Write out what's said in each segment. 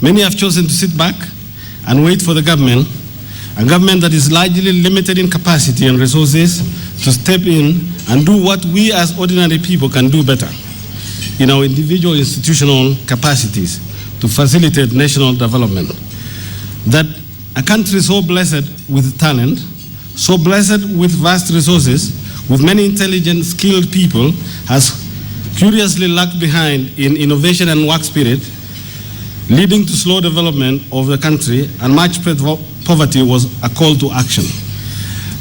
Many have chosen to sit back and wait for the government, a government that is largely limited in capacity and resources, to step in and do what we as ordinary people can do better in our individual institutional capacities to facilitate national development. That a country so blessed with talent, so blessed with vast resources, with many intelligent, skilled people, has curiously lagged behind in innovation and work spirit, leading to slow development of the country, and much poverty was a call to action.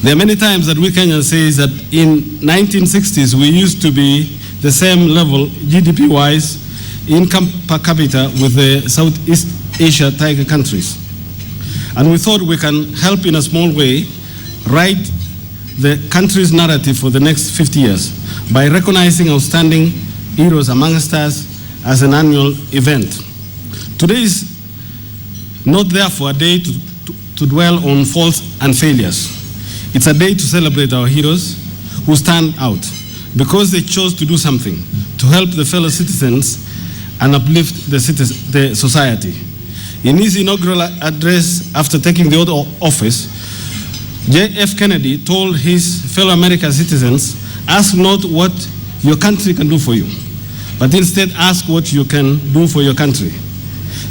There are many times that we Kenyans say that in 1960s we used to be the same level GDP-wise, income per capita with the Southeast Asia tiger countries. And we thought we can help in a small way write the country's narrative for the next 50 years by recognizing outstanding heroes amongst us as an annual event. Today is not therefore a day to dwell on faults and failures. It's a day to celebrate our heroes who stand out because they chose to do something to help the fellow citizens and uplift the society. In his inaugural address after taking the oath of office, J.F. Kennedy told his fellow American citizens, ask not what your country can do for you, but instead ask what you can do for your country.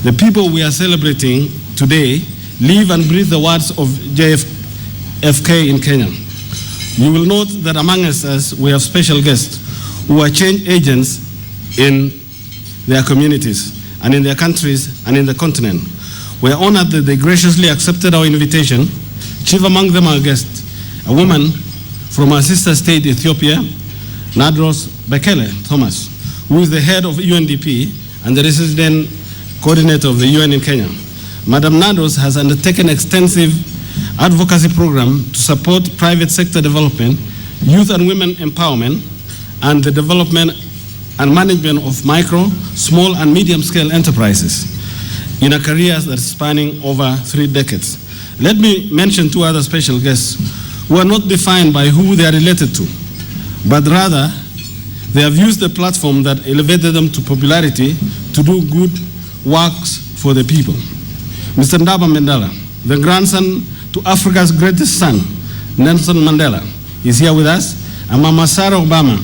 The people we are celebrating today live and breathe the words of JFK in Kenya. You will note that among us we have special guests who are change agents in their communities and in their countries and in the continent. We are honored that they graciously accepted our invitation. Chief among them our guest, a woman from our sister state Ethiopia, Nadros Bekele Thomas, who is the head of UNDP and the resident coordinator of the UN in Kenya. Madam Nadros has undertaken extensive advocacy program to support private sector development, youth and women empowerment, and the development and management of micro, small, and medium-scale enterprises in a career that's spanning over 3 decades. Let me mention 2 other special guests who are not defined by who they are related to, but rather they have used the platform that elevated them to popularity to do good works for the people. Mr. Ndaba Mandela, the grandson to Africa's greatest son, Nelson Mandela, is here with us, and Mama Sarah Obama,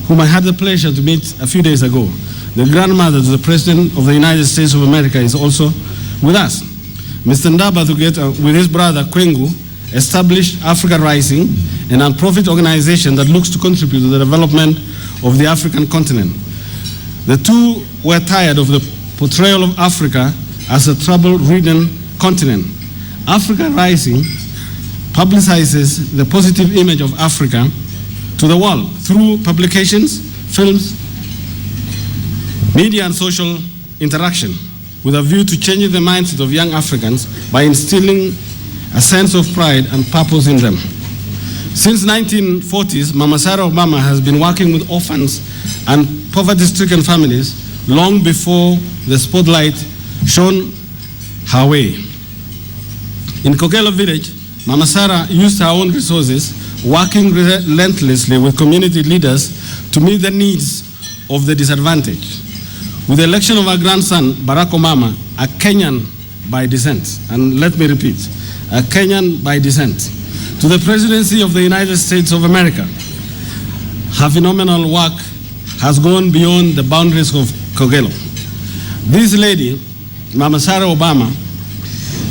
whom I had the pleasure to meet a few days ago, the grandmother to the President of the United States of America, is also with us. Mr. Ndaba, together with his brother Kwengu, established Africa Rising, a non-profit organization that looks to contribute to the development of the African continent. The two were tired of the portrayal of Africa as a trouble-ridden continent. Africa Rising publicizes the positive image of Africa to the world through publications, films, media, and social interaction, with a view to changing the mindset of young Africans by instilling a sense of pride and purpose in them. Since 1940s, Mama Sarah Obama has been working with orphans and poverty-stricken families long before the spotlight shone her way. In Kogelo village, Mama Sarah used her own resources, working relentlessly with community leaders to meet the needs of the disadvantaged. With the election of her grandson, Barack Obama, a Kenyan by descent, and let me repeat, a Kenyan by descent, to the presidency of the United States of America, her phenomenal work has gone beyond the boundaries of Kogelo. This lady, Mama Sarah Obama,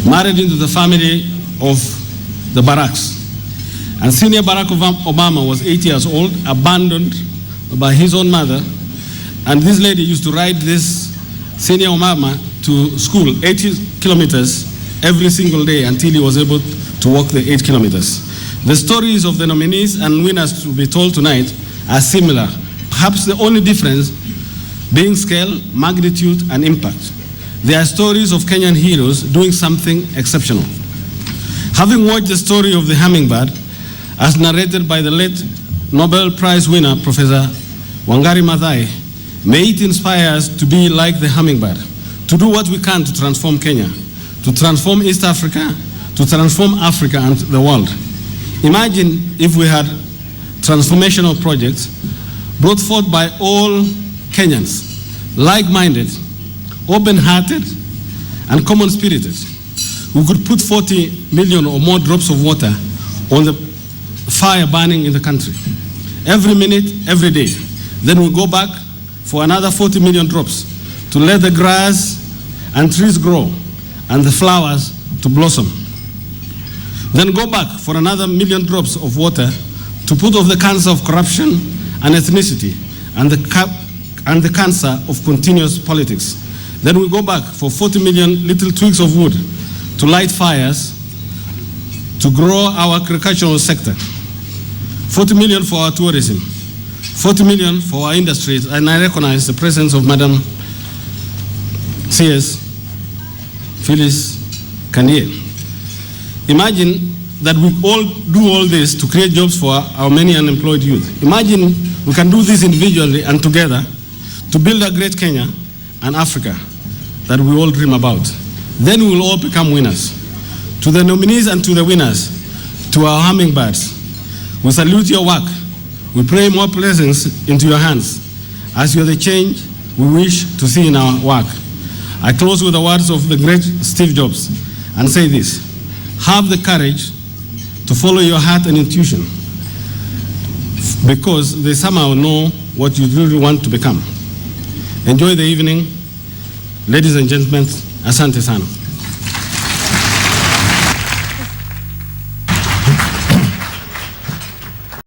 married into the family of the Baracks. And senior Barack Obama was 8 years old, abandoned by his own mother. And this lady used to ride this senior Obama to school 80 kilometers every single day until he was able to walk the 8 kilometers. The stories of the nominees and winners to be told tonight are similar. Perhaps the only difference being scale, magnitude, and impact. They are stories of Kenyan heroes doing something exceptional. Having watched the story of the hummingbird, as narrated by the late Nobel Prize winner, Professor Wangari Maathai, may it inspire us to be like the hummingbird, to do what we can to transform Kenya, to transform East Africa, to transform Africa and the world. Imagine if we had transformational projects brought forth by all Kenyans, like-minded, open-hearted, and common-spirited, we could put 40 million or more drops of water on the fire burning in the country. Every minute, every day. Then we go back for another 40 million drops to let the grass and trees grow and the flowers to blossom. Then go back for another million drops of water to put off the cancer of corruption and ethnicity and the cancer of continuous politics. Then we go back for 40 million little twigs of wood to light fires, to grow our agricultural sector. 40 million for our tourism, 40 million for our industries, and I recognize the presence of Madam CS Phyllis Kanye. Imagine that we all do all this to create jobs for our many unemployed youth. Imagine we can do this individually and together to build a great Kenya and Africa that we all dream about. Then we will all become winners. To the nominees and to the winners, to our hummingbirds, we salute your work. We pray more blessings into your hands as you are the change we wish to see in our work. I close with the words of the great Steve Jobs and say this: have the courage to follow your heart and intuition, because they somehow know what you really want to become. Enjoy the evening. Ladies and gentlemen, asante sana.